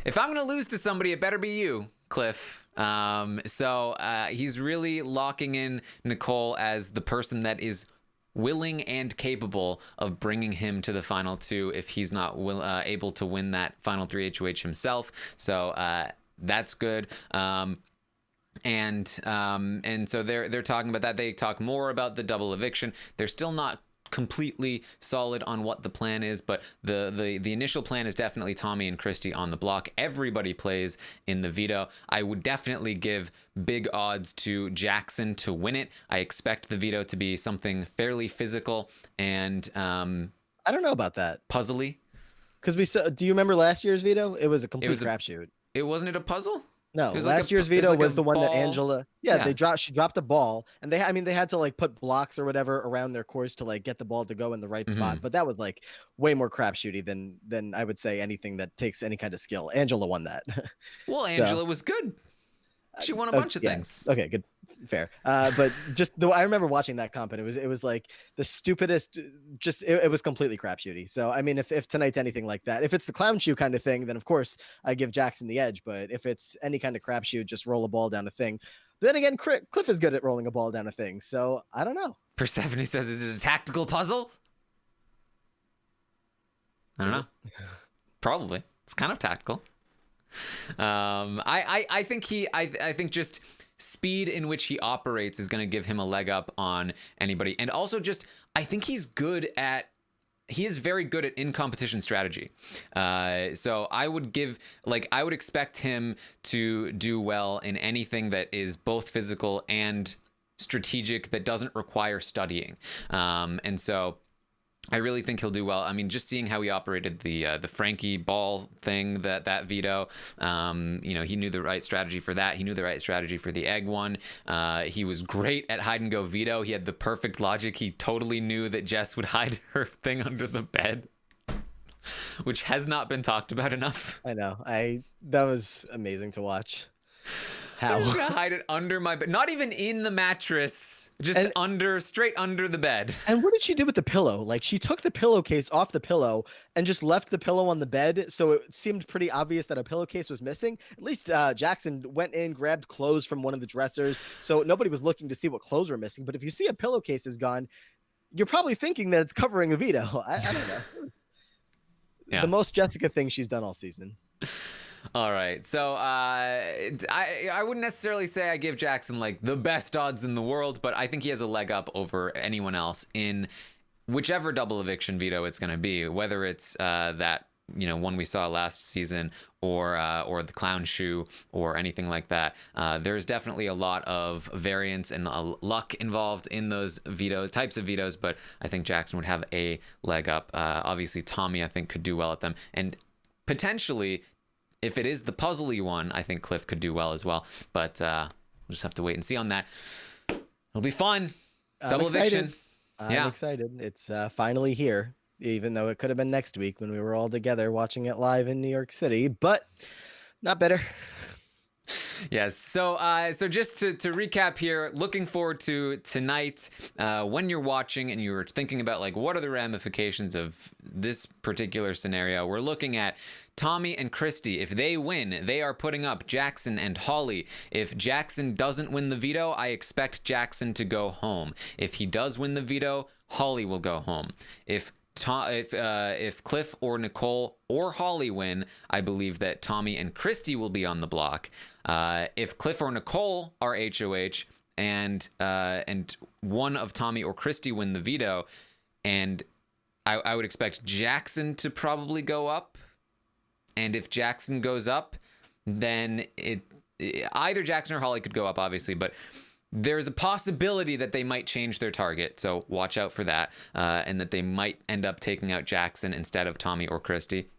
S1: if I'm going to lose to somebody, it better be you, Cliff. So he's really locking in Nicole as the person that is willing and capable of bringing him to the final two if he's not able to win that final 3 HOH himself. So that's good. And so they're talking about that. They talk more about the double eviction. They're still not completely solid on what the plan is, but the initial plan is definitely Tommy and Christy on the block. Everybody plays in the veto. I would definitely give big odds to Jackson to win it. I expect the veto to be something fairly physical and
S2: I don't know about that.
S1: Puzzly.
S2: Because we saw. Do you remember last year's veto? It was a complete crapshoot.
S1: It wasn't it a puzzle?
S2: No, last year's veto was the one that Angela. Yeah,
S1: Yeah.
S2: She dropped a ball, and they had to like put blocks or whatever around their course to like get the ball to go in the right spot. But that was like way more crapshooty than I would say anything that takes any kind of skill. Angela won that.
S1: Well, Angela was good. She won a bunch of things.
S2: Okay, good, fair. But just though I remember watching that comp, and it was like the stupidest. Just it was completely crapshooty. So I mean, if tonight's anything like that, if it's the clown shoe kind of thing, then of course I give Jackson the edge. But if it's any kind of crapshoot, just roll a ball down a thing. But then again, Cliff is good at rolling a ball down a thing. So I don't know.
S1: Persephone says, "Is it a tactical puzzle?" I don't know. Probably. It's kind of tactical. I think just speed in which he operates is going to give him a leg up on anybody. And also just, I think he is very good at in competition strategy. So I would expect him to do well in anything that is both physical and strategic that doesn't require studying. And so I really think he'll do well. I mean, just seeing how he operated the Frankie ball thing, that veto, he knew the right strategy for that. He knew the right strategy for the egg one. He was great at hide and go veto. He had the perfect logic. He totally knew that Jess would hide her thing under the bed, which has not been talked about enough.
S2: I know. That was amazing to watch. How?
S1: I'm just gonna hide it under my bed, not even in the mattress, just straight under the bed.
S2: And what did she do with the pillow? Like, she took the pillowcase off the pillow and just left the pillow on the bed, so it seemed pretty obvious that a pillowcase was missing. At least Jackson went in, grabbed clothes from one of the dressers, so nobody was looking to see what clothes were missing. But if you see a pillowcase is gone, you're probably thinking that it's covering a veto. I don't know. Yeah. The most Jessica thing she's done all season.
S1: All right, so I wouldn't necessarily say I give Jackson like the best odds in the world, but I think he has a leg up over anyone else in whichever double eviction veto it's going to be, whether it's that one we saw last season or the clown shoe or anything like that. There's definitely a lot of variance and luck involved in those types of vetoes, but I think Jackson would have a leg up. Obviously, Tommy I think could do well at them, and potentially, if it is the puzzly one, I think Cliff could do well as well. But we'll just have to wait and see on that. It'll be fun. Double eviction.
S2: I'm excited. It's finally here, even though it could have been next week when we were all together watching it live in New York City, but not better.
S1: Yes. So just to recap here, looking forward to tonight. When you're watching and you're thinking about like what are the ramifications of this particular scenario, we're looking at Tommy and Christy. If they win, they are putting up Jackson and Holly. If Jackson doesn't win the veto, I expect Jackson to go home. If he does win the veto, Holly will go home. If if Cliff or Nicole or Holly win, I believe that Tommy and Christy will be on the block. If Cliff or Nicole are HOH and one of Tommy or Christy win the veto, and I would expect Jackson to probably go up. And if Jackson goes up, then either Jackson or Holly could go up, obviously, but there's a possibility that they might change their target, so watch out for that, and that they might end up taking out Jackson instead of Tommy or Christy.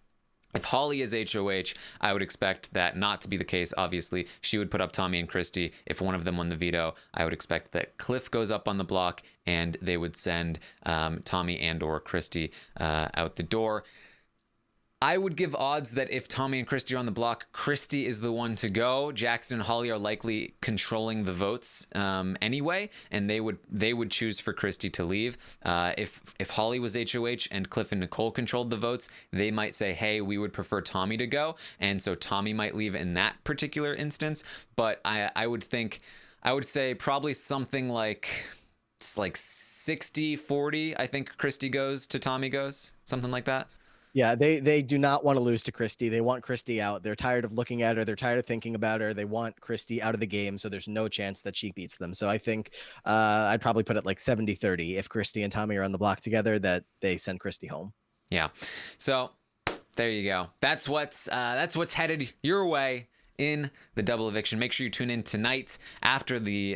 S1: If Holly is HOH, I would expect that not to be the case, obviously. She would put up Tommy and Christy. If one of them won the veto, I would expect that Cliff goes up on the block, and they would send Tommy and or Christy out the door. I would give odds that if Tommy and Christy are on the block, Christy is the one to go. Jackson and Holly are likely controlling the votes anyway, and they would choose for Christy to leave. If Holly was HOH and Cliff and Nicole controlled the votes, they might say, hey, we would prefer Tommy to go, and so Tommy might leave in that particular instance. But I would say probably something like 60-40. I think Christy goes to Tommy goes, something like that.
S2: Yeah, they do not want to lose to Christy. They want Christy out. They're tired of looking at her. They're tired of thinking about her. They want Christy out of the game, so there's no chance that she beats them. So I think I'd probably put it like 70-30. If Christy and Tommy are on the block together, that they send Christy home.
S1: Yeah. So there you go. That's what's headed your way in the double eviction. Make sure you tune in tonight after the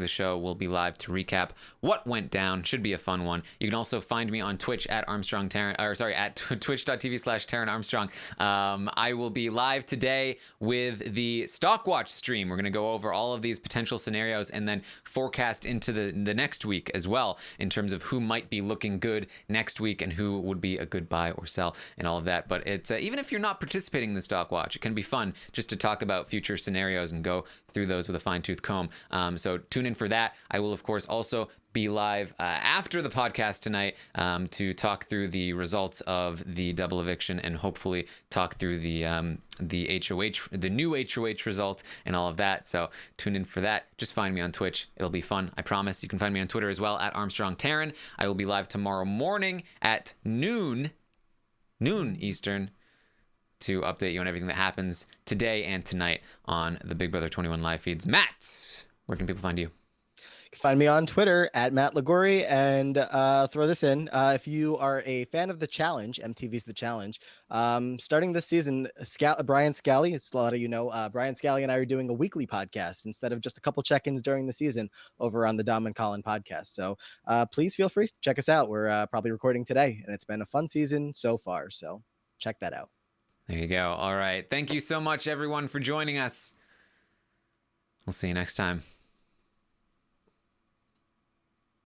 S1: show. We'll be live to recap what went down. Should be a fun one. You can also find me on Twitch at Armstrong Taran, at twitch.tv/Taran Armstrong. I will be live today with the Stockwatch stream. We're going to go over all of these potential scenarios and then forecast into the next week as well, in terms of who might be looking good next week and who would be a good buy or sell and all of that. But it's even if you're not participating in the Stockwatch, it can be fun just to talk about future scenarios and go through those with a fine-tooth comb. So tune in for that. I will, of course, also be live after the podcast tonight to talk through the results of the double eviction and hopefully talk through the HOH, the new HOH result and all of that. So tune in for that. Just find me on Twitch. It'll be fun. I promise. You can find me on Twitter as well at Armstrong Taran. I will be live tomorrow morning at noon Eastern, to update you on everything that happens today and tonight on the Big Brother 21 live feeds. Matt, where can people find you?
S2: You can find me on Twitter at Matt Ligori, and throw this in. If you are a fan of The Challenge, MTV's The Challenge, starting this season, Brian Scally, it's a lot of Brian Scally and I are doing a weekly podcast instead of just a couple check-ins during the season over on the Dom and Colin podcast. So please feel free to check us out. We're probably recording today, and it's been a fun season so far. So check that out.
S1: There you go. All right. Thank you so much, everyone, for joining us. We'll see you next time.